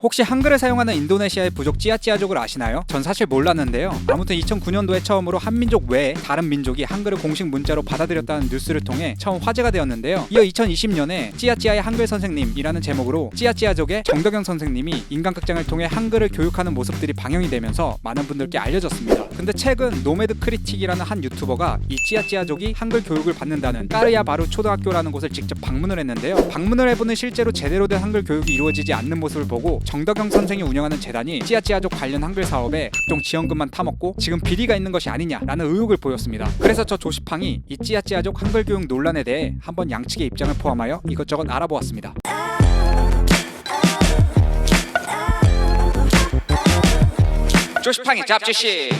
혹시 한글을 사용하는 인도네시아의 부족 찌아찌아족을 아시나요? 전 사실 몰랐는데요. 아무튼 2009년도에 처음으로 한민족 외에 다른 민족이 한글을 공식 문자로 받아들였다는 뉴스를 통해 처음 화제가 되었는데요. 이어 2020년에 찌아찌아의 한글 선생님이라는 제목으로 찌아찌아족의 정덕영 선생님이 인간극장을 통해 한글을 교육하는 모습들이 방영이 되면서 많은 분들께 알려졌습니다. 근데 최근 노매드 크리틱이라는 한 유튜버가 이 찌아찌아족이 한글 교육을 받는다는 까르야 바루 초등학교라는 곳을 직접 방문을 했는데요. 방문을 해보는 실제로 제대로 된 한글 교육이 이루어지지 않는 모습을 보고 정덕영 선생이 운영하는 재단이 찌아찌아족 관련 한글 사업에 각종 지원금만 타먹고 지금 비리가 있는 것이 아니냐라는 의혹을 보였습니다. 그래서 저 조시팡이 이 찌아찌아족 한글 교육 논란에 대해 한번 양측의 입장을 포함하여 이것저것 알아보았습니다. 조시팡이 잡지시.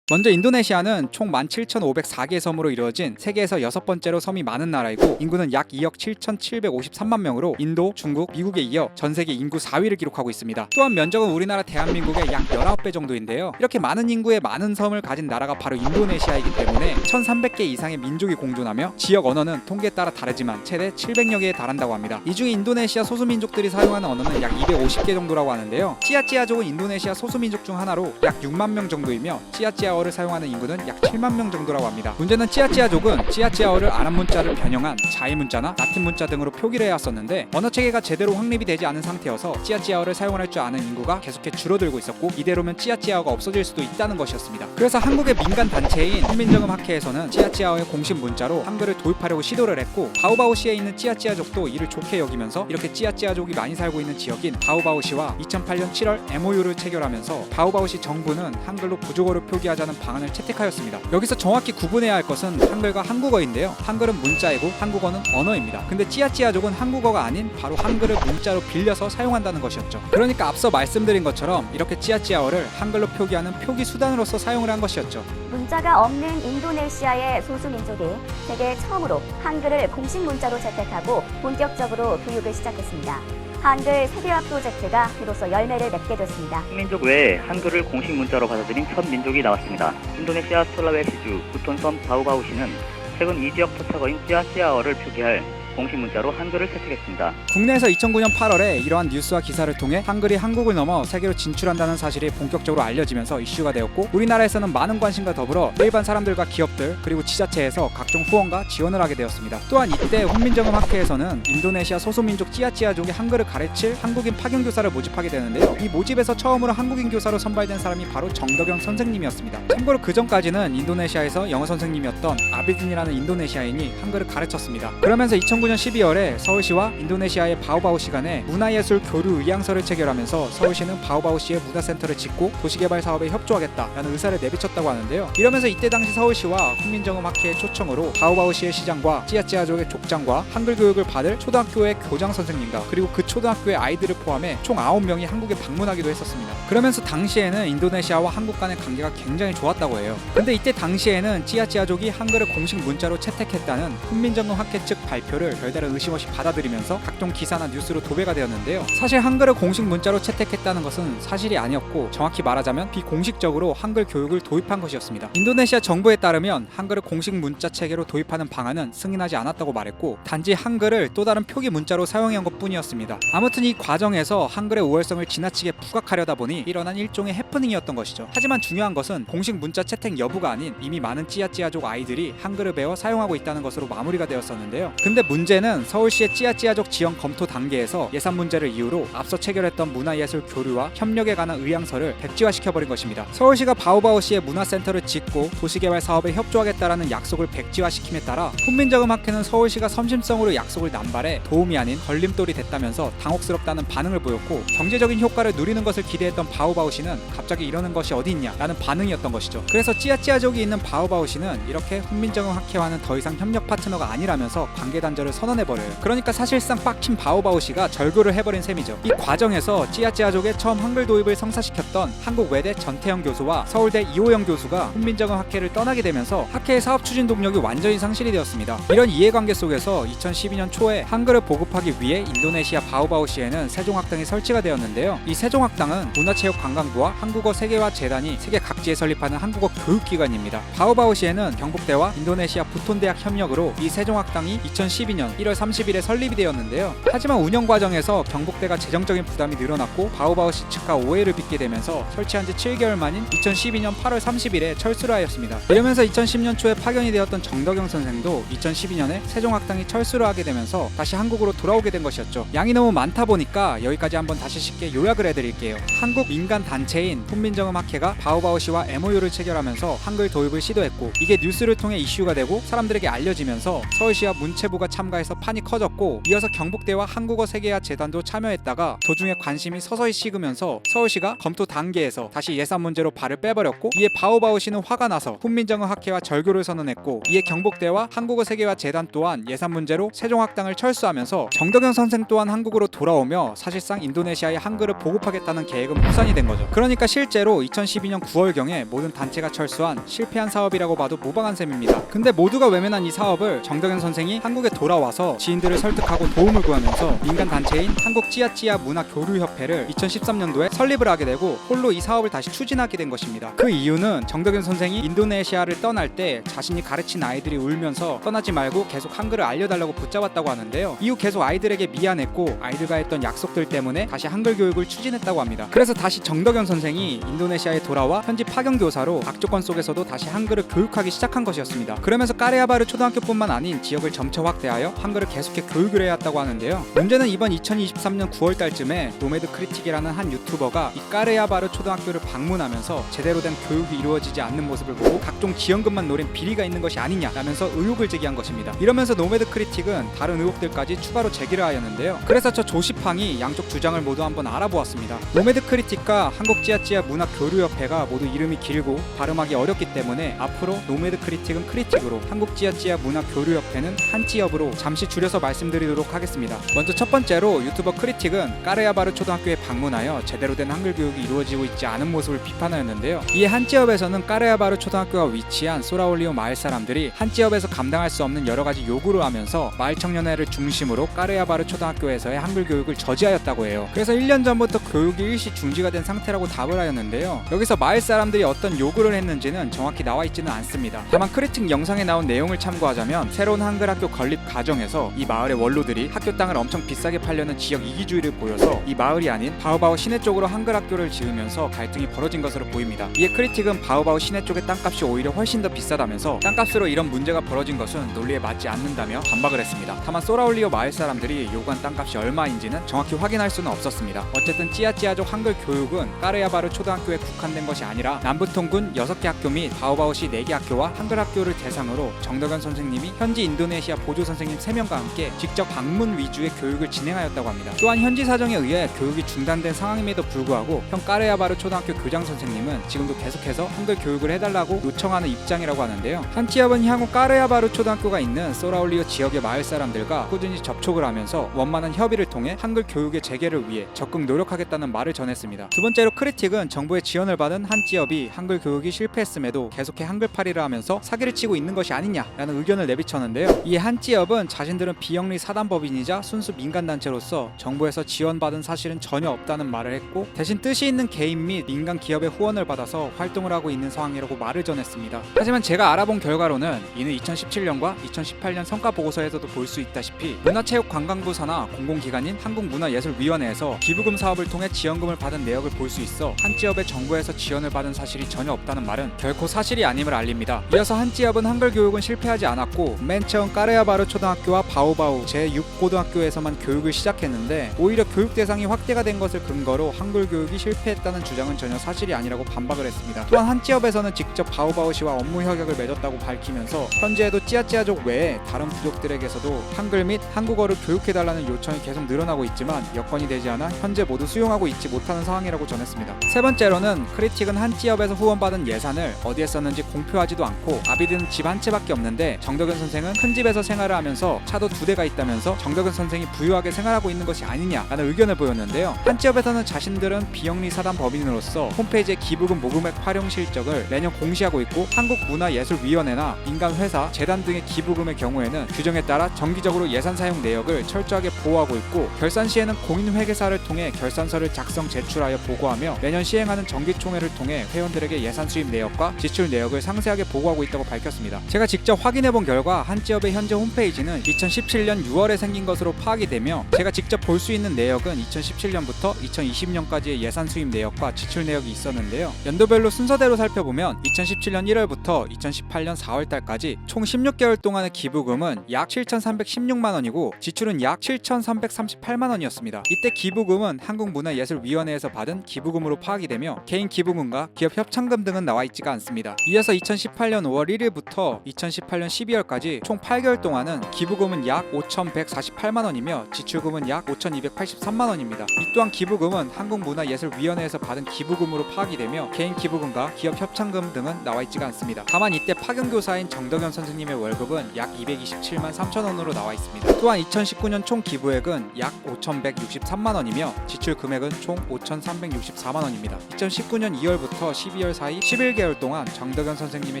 먼저 인도네시아는 총 17,504개의 섬으로 이루어진 세계에서 6번째로 섬이 많은 나라이고 인구는 약 2억 7,753만 명으로 인도, 중국, 미국에 이어 전 세계 인구 4위를 기록하고 있습니다. 또한 면적은 우리나라 대한민국의 약 19배 정도인데요. 이렇게 많은 인구의 많은 섬을 가진 나라가 바로 인도네시아이기 때문에 1,300개 이상의 민족이 공존하며 지역 언어는 통계에 따라 다르지만 최대 700여 개에 달한다고 합니다. 이 중에 인도네시아 소수민족들이 사용하는 언어는 약 250개 정도라고 하는데요. 찌아찌아족은 인도네시아 소수민족 중 하나로 약 6만 명 정도이며 찌아찌아어를 사용하는 인구는 약 7만 명 정도라고 합니다. 문제는 찌아찌아족은 찌아찌아어를 아랍 문자를 변형한 자이 문자나 라틴 문자 등으로 표기를 해왔었는데 언어 체계가 제대로 확립이 되지 않은 상태여서 찌아찌아어를 사용할 줄 아는 인구가 계속해 줄어들고 있었고 이대로면 찌아찌아어가 없어질 수도 있다는 것이었습니다. 그래서 한국의 민간 단체인 훈민정음학회에서는 찌아찌아어의 공식 문자로 한글을 도입하려고 시도를 했고 바오바오시에 있는 찌아찌아족도 이를 좋게 여기면서 이렇게 찌아찌아족이 많이 살고 있는 지역인 바오바오시와 2008년 7월 MOU를 체결하면서 바오바오시 정부는 한글로 부족어를 표기하자는 방안을 채택하였습니다. 여기서 정확히 구분해야 할 것은 한글과 한국어인데요. 한글은 문자이고 한국어는 언어입니다. 근데 찌아찌아족은 한국어가 아닌 바로 한글을 문자로 빌려서 사용한다는 것이었죠. 그러니까 앞서 말씀드린 것처럼 이렇게 찌아찌아어를 한글로 표기하는 표기 수단으로서 사용을 한 것이었죠. 문자가 없는 인도네시아의 소수민족이 세계 처음으로 한글을 공식 문자로 채택하고 본격적으로 교육을 시작했습니다. 한글 세계화 프로젝트가 비로소 열매를 맺게 됐습니다. 민족 외에 한글을 공식 문자로 받아들인 첫 민족이 나왔습니다. 인도네시아 술라웨시주 부톤섬 바우바우시는 최근 이 지역 토착어인 찌아찌아어를 표기할 공식 문자로 한글을 채택했습니다. 국내에서 2009년 8월에 이러한 뉴스와 기사를 통해 한글이 한국을 넘어 세계로 진출한다는 사실이 본격적으로 알려지면서 이슈가 되었고 우리나라에서는 많은 관심과 더불어 일반 사람들과 기업들 그리고 지자체에서 각종 후원과 지원을 하게 되었습니다. 또한 이때 훈민정음학회에서는 인도네시아 소수민족 찌아찌아족이 한글을 가르칠 한국인 파견교사를 모집하게 되는데요. 이 모집에서 처음으로 한국인 교사로 선발된 사람이 바로 정덕영 선생님이었습니다. 참고로 그 전까지는 인도네시아에서 영어 선생님이었던 아비딘이라는 인도네시아인이 한글을 가르쳤습니다. 그러면서 2009년 12월에 서울시와 인도네시아의 바오바오시 간에 문화예술 교류 의향서를 체결하면서 서울시는 바오바오시의 문화센터를 짓고 도시개발 사업에 협조하겠다라는 의사를 내비쳤다고 하는데요. 이러면서 이때 당시 서울시와 훈민정음학회의 초청으로 바오바오시의 시장과 찌아찌아족의 족장과 한글 교육을 받을 초등학교의 교장 선생님과 그리고 그 초등학교의 아이들을 포함해 총 9명이 한국에 방문하기도 했었습니다. 그러면서 당시에는 인도네시아와 한국 간의 관계가 굉장히 좋았다고 해요. 근데 이때 당시에는 찌아찌아족이 한글을 공식 문자로 채택했다는 훈민정음학회 측 발표를 별다른 의심 없이 받아들이면서 각종 기사나 뉴스로 도배가 되었는데요. 사실 한글을 공식 문자로 채택했다는 것은 사실이 아니었고 정확히 말하자면 비공식적으로 한글 교육을 도입한 것이었습니다. 인도네시아 정부에 따르면 한글을 공식 문자 체계로 도입하는 방안은 승인하지 않았다고 말했고 단지 한글을 또 다른 표기 문자로 사용한 것뿐이었습니다. 아무튼 이 과정에서 한글의 우월성을 지나치게 부각하려다 보니 일어난 일종의 해프닝이었던 것이죠. 하지만 중요한 것은 공식 문자 채택 여부가 아닌 이미 많은 찌아찌아족 아이들이 한글을 배워 사용하고 있다는 것으로 마무리가 되었었는데요. 근데 문제는 서울시의 찌아찌아족 지원 검토 단계에서 예산 문제를 이유로 앞서 체결했던 문화예술 교류와 협력에 관한 의향서를 백지화시켜버린 것입니다. 서울시가 바오바오시의 문화센터를 짓고 도시개발 사업에 협조하겠다라는 약속을 백지화시킴에 따라 훈민정음학회는 서울시가 섬심성으로 약속을 남발해 도움이 아닌 걸림돌이 됐다면서 당혹스럽다는 반응을 보였고 경제적인 효과를 누리는 것을 기대했던 바오바오시는 갑자기 이러는 것이 어디 있냐 라는 반응이었던 것이죠. 그래서 찌아찌아족이 있는 바오바오시는 이렇게 훈민정음학회와는 더 이상 협력 파트너가 아니라면서 관계 단절을 선언해버려요. 그러니까 사실상 빡친 바오바오시가 절교를 해버린 셈이죠. 이 과정에서 찌아찌아족의 처음 한글 도입을 성사시켰던 한국외대 전태영 교수와 서울대 이호영 교수가 훈민정음학회를 떠나게 되면서 학회의 사업 추진 동력이 완전히 상실이 되었습니다. 이런 이해관계 속에서 2012년 초에 한글을 보급하기 위해 인도네시아 바오바오시에는 세종학당이 설치가 되었는데요. 이 세종학당은 문화체육관광부와 한국어 세계화 재단이 세계 각지에 설립하는 한국어 교육기관입니다. 바오바오시에는 경북대와 인도네시아 부톤대학 협력으로 이 세종학당이 2012년 2012년 1월 30일에 설립이 되었는데요. 하지만 운영 과정에서 경북대가 재정적인 부담이 늘어났고 바오바오시 측과 오해를 빚게 되면서 설치한 지 7개월 만인 2012년 8월 30일에 철수를 하였습니다. 이러면서 2010년 초에 파견이 되었던 정덕영 선생도 2012년에 세종학당이 철수를 하게 되면서 다시 한국으로 돌아오게 된 것이었죠. 양이 너무 많다 보니까 여기까지 한번 다시 쉽게 요약을 해드릴게요. 한국 민간 단체인 훈민정음학회가 바오바오시와 MOU를 체결하면서 한글 도입을 시도했고, 이게 뉴스를 통해 이슈가 되고 사람들에게 알려지면서 서울시와 문체부가 참가해서 판이 커졌고, 이어서 경북대와 한국어 세계화 재단도 참여했다가 도중에 관심이 서서히 식으면서 서울시가 검토 단계에서 다시 예산 문제로 발을 빼버렸고, 이에 바오바오시는 화가 나서 훈민정음학회와 절교를 선언했고, 이에 경북대와 한국어 세계화 재단 또한 예산 문제로 세종학당을 철수하면서 정덕영 선생 또한 한국으로 돌아오며 사실상 인도네시아에 한글을 보급하겠다는 계획은 무산이 된 거죠. 그러니까 실제로 2012년 9월경에 모든 단체가 철수한 실패한 사업이라고 봐도 무방한 셈입니다. 근데 모두가 외면한 이 사업을 정덕영 선생이 한국에 돌아와서 지인들을 설득하고 도움을 구하면서 민간 단체인 한국찌아찌아 문화교류협회를 2013년도에 설립을 하게 되고 홀로 이 사업을 다시 추진하게 된 것입니다. 그 이유는 정덕영 선생이 인도네시아를 떠날 때 자신이 가르친 아이들이 울면서 떠나지 말고 계속 한글을 알려달라고 붙잡았다고 하는데요. 이후 계속 아이들에게 미안했고 아이들과 했던 약속들 때문에 다시 한글 교육을 추진했다고 합니다. 그래서 다시 정덕영 선생이 인도네시아에 돌아와 현지 파견 교사로 악조건 속에서도 다시 한글을 교육하기 시작한 것이었습니다. 그러면서 까레아바르 초등학교뿐만 아닌 지역을 점차 확대하여 한글을 계속해 교육을 해왔다고 하는데요. 문제는 이번 2023년 9월달쯤에 노매드 크리틱이라는 한 유튜버가 이 까레아바르 초등학교를 방문하면서 제대로 된 교육이 이루어지지 않는 모습을 보고 각종 지원금만 노린 비리가 있는 것이 아니냐라면서 의혹을 제기한 것입니다. 이러면서 노매드 크리틱은 다른 의혹들까지 추가로 제기를 하였는데요. 그래서 저 조시팡이 양쪽 주장을 모두 한번 알아보았습니다. 노매드 크리틱과 한국찌아찌아 문화교류협회가 모두 이름이 길고 발음하기 어렵기 때문에 앞으로 노매드 크리틱은 크리틱으로, 한국찌아찌아 문화교류협회는 한찌협으로 잠시 줄여서 말씀드리도록 하겠습니다. 먼저 첫 번째로 유튜버 크리틱은 까레아바르 초등학교에 방문하여 제대로 된 한글 교육이 이루어지고 있지 않은 모습을 비판하였는데요. 이에 한찌협에서는 까레아바르 초등학교가 위치한 소라올리오 마을 사람들이 한찌협에서 감당할 수 없는 여러 가지 요구를 하면서 마을 청년회를 중심으로 까레아바르 초등학교에서의 한글 교육을 저지하였다고 해요. 그래서 1년 전부터 교육이 일시 중지가 된 상태라고 답을 하였는데요. 여기서 마을 사람들이 어떤 요구를 했는지는 정확히 나와 있지는 않습니다. 다만 크리틱 영상에 나온 내용을 참고하자면 새로운 한글 학교 건립 과정에서 이 마을의 원로들이 학교 땅을 엄청 비싸게 팔려는 지역 이기주의를 보여서 이 마을이 아닌 바오바오 시내 쪽으로 한글 학교를 지으면서 갈등이 벌어진 것으로 보입니다. 이에 크리틱은 바오바오 시내 쪽의 땅값이 오히려 훨씬 더 비싸다면서 땅값으로 이런 문제가 벌어진 것은 논리에 맞지 않는다며 반박을 했습니다. 다만 소라올리오 마을 사람들이 요구한 땅값이 얼마인지는 정확히 확인할 수는 없었습니다. 어쨌든 찌아찌아족 한글 교육은 까레아바르 초등학교에 국한된 것이 아니라 남부통군 6개 학교 및 바오바오시 4개 학교와 한글 학교를 대상으로 정덕현 선생님이 현지 인도네시아 보조 선생님 3명과 함께 직접 방문 위주의 교육을 진행하였다고 합니다. 또한 현지 사정에 의해 교육이 중단된 상황임에도 불구하고 현 까레아바르 초등학교 교장 선생님은 지금도 계속해서 한글 교육을 해달라고 요청하는 입장이라고 하는데요. 한찌협은 향후 까레아바르 초등학교가 있는 소라올리오 지역의 마을 사람들과 꾸준히 접촉을 하면서 원만한 협의를 통해 한글 교육의 재개를 위해 적극 노력하겠다는 말을 전했습니다. 두 번째로 크리틱은 정부의 지원을 받은 한찌협이 한글 교육이 실패했음에도 계속해 한글팔이를 하면서 사기를 치고 있는 것이 아니냐라는 의견을 내비쳤는데요. 이에 한찌협은 자신들은 비영리 사단법인이자 순수 민간단체로서 정부에서 지원받은 사실은 전혀 없다는 말을 했고, 대신 뜻이 있는 개인 및 민간 기업의 후원을 받아서 활동을 하고 있는 상황이라고 말을 전했습니다. 하지만 제가 알아본 결과로는 이는 2017년과 2018년 성과 보고서에서도 볼 수 있다시피 문화체육관광부 산하 공공기관인 한국문화예술위원회에서 기부금 사업을 통해 지원금을 받은 내역을 볼 수 있어 한찌협의 정부에서 지원을 받은 사실이 전혀 없다는 말은 결코 사실이 아님을 알립니다. 이어서 한찌협은 한글 교육은 실패하지 않았고 맨 처음 까레아바르 초등학교와 바오바오 제6고등학교에서만 교육을 시작했는데 오히려 교육 대상이 확대가 된 것을 근거로 한글 교육이 실패했다는 주장은 전혀 사실이 아니라고 반박을 했습니다. 또한 한찌협에서는 직접 바오바오시와 업무 협약을 맺었다고 밝히면서 현재에도 찌아찌아족 외에 다른 부족들에게서도 한글 및 한국어를 교육해달라는 요청이 계속 늘어나고 있지만 여건이 되지 않아 현재 모두 수용하고 있지 못하는 상황이라고 전했습니다. 세 번째로는 크리틱은 한찌협에서 후원받은 예산을 어디에 썼는지 공표하지도 않고 아비드는 집 한 채밖에 없는데 정덕현 선생은 큰 집에서 생활을 하면서 차도 2대가 있다면서 정덕현 선생이 부유하게 생활하고 있는 것이 아니냐라는 의견을 보였는데요. 한찌협에서는 자신들은 비영리 사단 법인으로서 홈페이지에 기부금 모금액 활용 실적을 매년 공시하고 있고 한국문화예술위원회나 민간 회사, 재단 등의 기부금의 경우에는 규정에 따라 정기적으로 예산 사용 내역을 철저하게 보호하고 있고, 결산 시에는 공인회계사를 통해 결산서를 작성 제출하여 보고하며 매년 시행하는 정기총회를 통해 회원들에게 예산 수입 내역과 지출 내역을 상세하게 보고하고 있다고 밝혔습니다. 제가 직접 확인해본 결과 한찌협의 현재 홈페이지는 교사회는 2017년 6월에 생긴 것으로 파악이 되며 제가 직접 볼 수 있는 내역은 2017년부터 2020년까지의 예산 수입 내역과 지출 내역이 있었는데요. 연도별로 순서대로 살펴보면 2017년 1월부터 2018년 4월달까지 총 16개월 동안의 기부금은 약 7,316만 원이고 지출은 약 7,338만 원이었습니다. 이때 기부금은 한국문화예술위원회에서 받은 기부금으로 파악이 되며 개인 기부금과 기업 협찬금 등은 나와 있지가 않습니다. 이어서 2018년 5월 1일부터 2018년 12월까지 총 8개월 동안은 기부금은 약 5,148만 원이며 지출금은 약 5,283만 원입니다. 이 또한 기부금은 한국문화예술위원회에서 받은 기부금으로 파악이 되며 개인 기부금과 기업 협찬금 등은 나와 있지가 않습니다. 다만 이때 파견교사인 정덕현 선생님의 월급은 약 227만 3천 원으로 나와 있습니다. 또한 2019년 총 기부액은 약 5,163만 원이며 지출 금액은 총 5,364만 원입니다. 2019년 2월부터 12월 사이 11개월 동안 정덕현 선생님의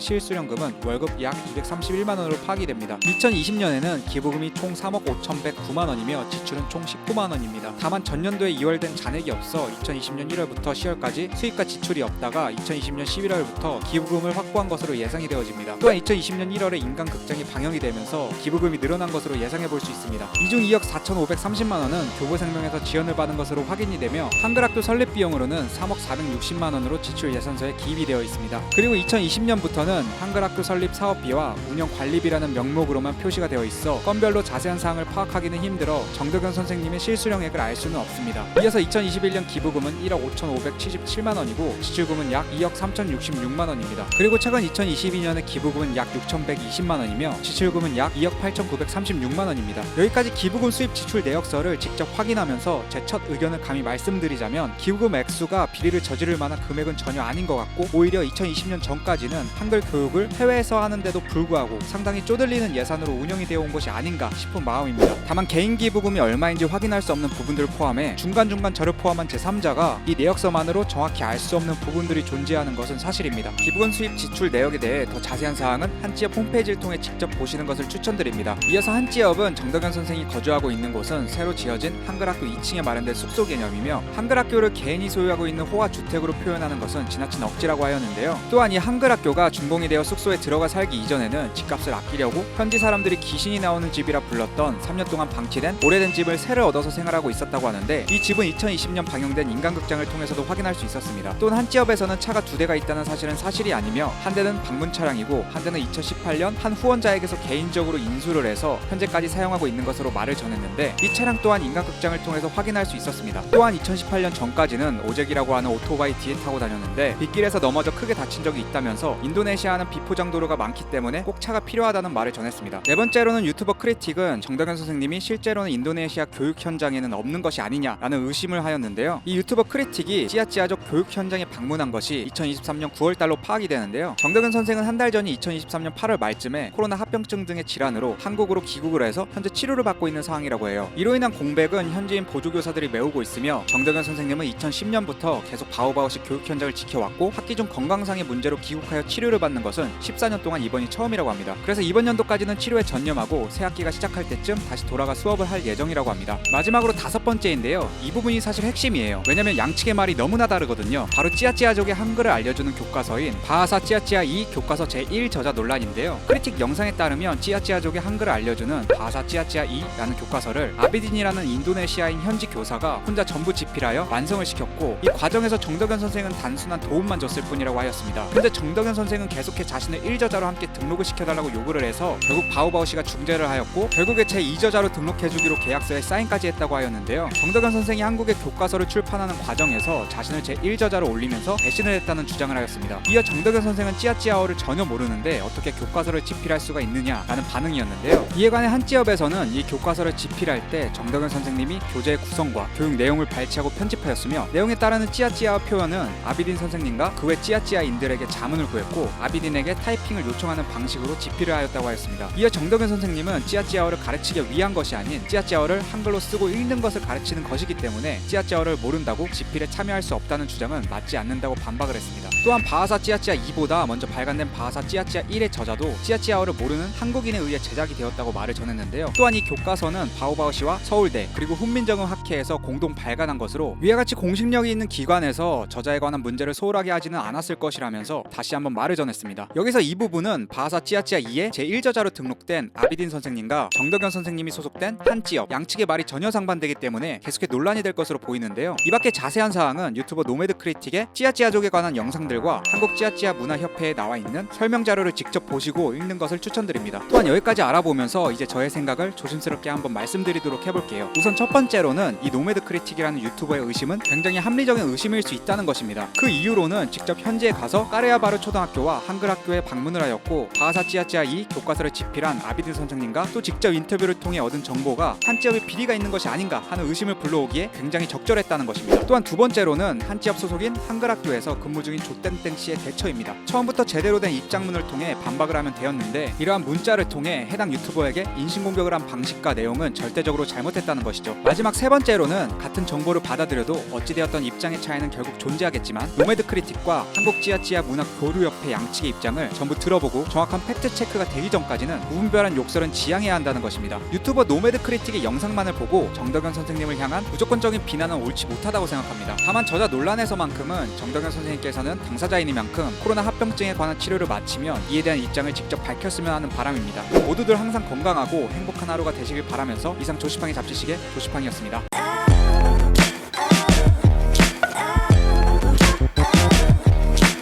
실수령금은 월급 약 231만 원으로 파악이 됩니다. 2020년에는 기부금이 총 3억 5,109만 원이며 지출은 총 19만 원입니다. 다만 전년도에 이월된 잔액이 없어 2020년 1월부터 10월까지 수입과 지출이 없다가 2020년 11월부터 기부금을 확보한 것으로 예상이 되어집니다. 또한 2020년 1월에 인간극장이 방영이 되면서 기부금이 늘어난 것으로 예상해 볼 수 있습니다. 이 중 2억 4,530만 원은 교보생명에서 지원을 받은 것으로 확인이 되며 한글학교 설립 비용으로는 3억 460만 원으로 지출 예산서에 기입이 되어 있습니다. 그리고 2020년부터는 한글학교 설립 사업비와 운영 관리비라는 명목으로만 표시가 되어 있어 건별로 자세한 사항을 파악하기는 힘들어 정덕현 선생님의 실수령액을 알 수는 없습니다. 이어서 2021년 기부금은 1억 5,577만 원이고 지출금은 약 2억 3,066만 원입니다. 그리고 최근 2022년의 기부금은 약 6,120만 원이며 지출금은 약 2억 8,936만 원입니다. 여기까지 기부금 수입 지출 내역서를 직접 확인하면서 제 첫 의견을 감히 말씀드리자면 기부금 액수가 비리를 저지를 만한 금액은 전혀 아닌 것 같고 오히려 2020년 전까지는 한글 교육을 해외에서 하는데도 불구하고 상당히 쪼들리는 예산으로 운영이 되어 온 것이 아닌가 싶은 마음입니다. 다만 개인 기부금이 얼마인지 확인할 수 없는 부분들을 포함해 중간중간 저를 포함한 제3자가 이 내역서만으로 정확히 알 수 없는 부분들이 존재하는 것은 사실입니다. 기부금 수입 지출 내역에 대해 더 자세한 사항은 한지협 홈페이지를 통해 직접 보시는 것을 추천드립니다. 이어서 한지협은 정덕현 선생이 거주하고 있는 곳은 새로 지어진 한글학교 2층에 마련된 숙소 개념이며 한글학교를 개인이 소유하고 있는 호화주택으로 표현하는 것은 지나친 억지라고 하였는데요. 또한 이 한글학교가 준공이 되어 숙소에 들어가 살기 이전에는 집값을 아끼려고 현지 사람들이 귀신이 나오는 집이라 불렀던 3년 동안 방치된 오래된 집을 새를 얻어서 생활하고 있었다고 하는데 이 집은 2020년 방영된 인간극장을 통해서도 확인할 수 있었습니다. 또한 한지협에서는 차가 2대가 있다는 사실은 사실이 아니며 한 대는 방문 차량이고 한 대는 2018년 한 후원자에게서 개인적으로 인수를 해서 현재까지 사용하고 있는 것으로 말을 전했는데 이 차량 또한 인간극장을 통해서 확인할 수 있었습니다. 또한 2018년 전까지는 오젝이라고 하는 오토바이 뒤에 타고 다녔는데 빗길에서 넘어져 크게 다친 적이 있다면서 인도네시아는 비포장 도로가 많기 때문에 꼭 차가 필요하다는 말을 전했습니다. 네 번째로는 유튜버 크리틱은 정덕현 선생님이 실제로는 인도네시아 교육 현장에는 없는 것이 아니냐라는 의심을 하였는데요. 이 유튜버 크리틱이 찌아찌아족 교육 현장에 방문한 것이 2023년 9월달로 파악이 되는데요. 정덕현 선생은 한 달 전인 2023년 8월 말쯤에 코로나 합병증 등의 질환으로 한국으로 귀국을 해서 현재 치료를 받고 있는 상황이라고 해요. 이로 인한 공백은 현지인 보조교사들이 메우고 있으며 정덕현 선생님은 2010년부터 계속 바오바오식 교육 현장을 지켜왔고 학기 중 건강상의 문제로 귀국하여 치료를 받는 것은 14년 동안 이번이 처음이라고 합니다. 그래서 이번 연도까지는 치료에 전념하고 새 학기가 시작할 때쯤 다시 돌아가 수업을 할 예정이라고 합니다. 마지막으로 5번째인데요. 이 부분이 사실 핵심이에요. 왜냐면 양측의 말이 너무나 다르거든요. 바로 찌아찌아족의 한글을 알려주는 교과서인 바하사 찌아찌아 2 교과서 제1 저자 논란인데요. 크리틱 영상에 따르면 찌아찌아족의 한글을 알려주는 바하사 찌아찌아 2라는 교과서를 아비딘이라는 인도네시아인 현지 교사가 혼자 전부 집필하여 완성을 시켰고 이 과정에서 정덕현 선생은 단순한 도움만 줬을 뿐이라고 하였습니다. 근데 정덕현 선생은 계속해 자신을 1저자로 함께 등록을 시켜달라고 요구를 해서 결국 바오바오씨가 중재를 하였고 결국에 제2저자로 등록해주기로 계약서에 사인까지 했다고 하였는데요. 정덕현 선생이 한국의 교과서를 출판하는 과정에서 자신을 제1저자로 올리면서 배신을 했다는 주장을 하였습니다. 이어 정덕현 선생은 찌아찌아어를 전혀 모르는데 어떻게 교과서를 집필할 수가 있느냐라는 반응이었는데요. 이에 관해 한지협에서는 이 교과서를 집필할 때 정덕현 선생님이 교재의 구성과 교육 내용을 발췌하고 편집하였으며 내용에 따르는 찌아찌아어 표현은 아비딘 선생님과 그 외 찌아찌아인들에게 자문을 구했고 아비딘에게 타이핑을 요청하는 방식으로 집필을 하였다고 하였습니다. 이어 정덕현 선생님은 찌아찌아어를 가르치기 위한 것이 아닌 찌아찌아어를 한글로 쓰고 읽는 것을 가르치는 것이기 때문에 찌아찌아어를 모른다고 집필에 참여할 수 없다는 주장은 맞지 않는다고 반박을 했습니다. 또한 바하사 찌아찌아 2보다 먼저 발간된 바하사 찌아찌아 1의 저자도 찌아찌아어를 모르는 한국인에 의해 제작이 되었다고 말을 전했는데요. 또한 이 교과서는 바오바오시와 서울대 그리고 훈민정음학회에서 공동 발간한 것으로 위와 같이 공식력이 있는 기관에서 저자에 관한 문제를 소홀하게 하지는 않았을 것이라면서 다시 한번 말을 전했습니다. 여기서 이 부분은 바하사 찌아찌아 2의 제1저자로 등록된 아비딘 선생님과 정덕현 선생님이 소속된 한찌업 양측의 말이 전혀 상반되기 때문에 계속해 논란이 될 것으로 보이는데요. 이 밖에 자세한 사항은 유튜버 노매드 크리틱의 찌아찌아족에 관한 영상들과 한국 찌아찌아 문화협회에 나와 있는 설명 자료를 직접 보시고 읽는 것을 추천드립니다. 또한 여기까지 알아보면서 이제 저의 생각을 조심스럽게 한번 말씀드리도록 해볼게요. 우선 첫 번째로는 이 노매드 크리틱이라는 유튜버의 의심은 굉장히 합리적인 의심일 수 있다는 것입니다. 그 이유로는 직접 현지에 가서 까레아바르 초등학교와 한글학교에 방문을 하였고 바하사 찌아찌아 2 교과서를 집필한 아비딘 선생님과 또 직접 인터뷰를 통해 얻은 정보가 한찌업에 비리가 있는 것이 아닌가 하는 의심을 불러오기에 굉장히 적절했다는 것입니다. 또한 두 번째로는 한찌업 소속인 한글학교에서 근무 중인 조땡땡 씨의 대처입니다. 처음부터 제대로 된 입장문을 통해 반박을 하면 되었는데 이러한 문자를 통해 해당 유튜버에게 인신공격을 한 방식과 내용은 절대적으로 잘못했다는 것이죠. 마지막 세 번째로는 같은 정보를 받아들여도 어찌되었던 입장의 차이는 결국 존재하겠지만 노매드 크리틱과 한국 찌아찌아 문학 교류협회 양측의 입장을 전부 들어보고 정확한 팩트 체크가 되기 전까지는 무분별한 욕설은 지양해야 한다는 것입니다. 유튜버 노매드 크리틱의 영상만을 보고 정덕현 선생님을 향한 무조건적인 비난은 옳지 못하다고 생각합니다. 다만 저자 논란에서만큼은 정덕현 선생님께서는 당사자이니만큼 코로나 합병증에 관한 치료를 마치면 이에 대한 입장을 직접 밝혔으면 하는 바람입니다. 모두들 항상 건강하고 행복한 하루가 되시길 바라면서 이상 조시팡이 잡지식의 조시팡이었습니다.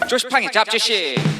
조시팡이 잡지식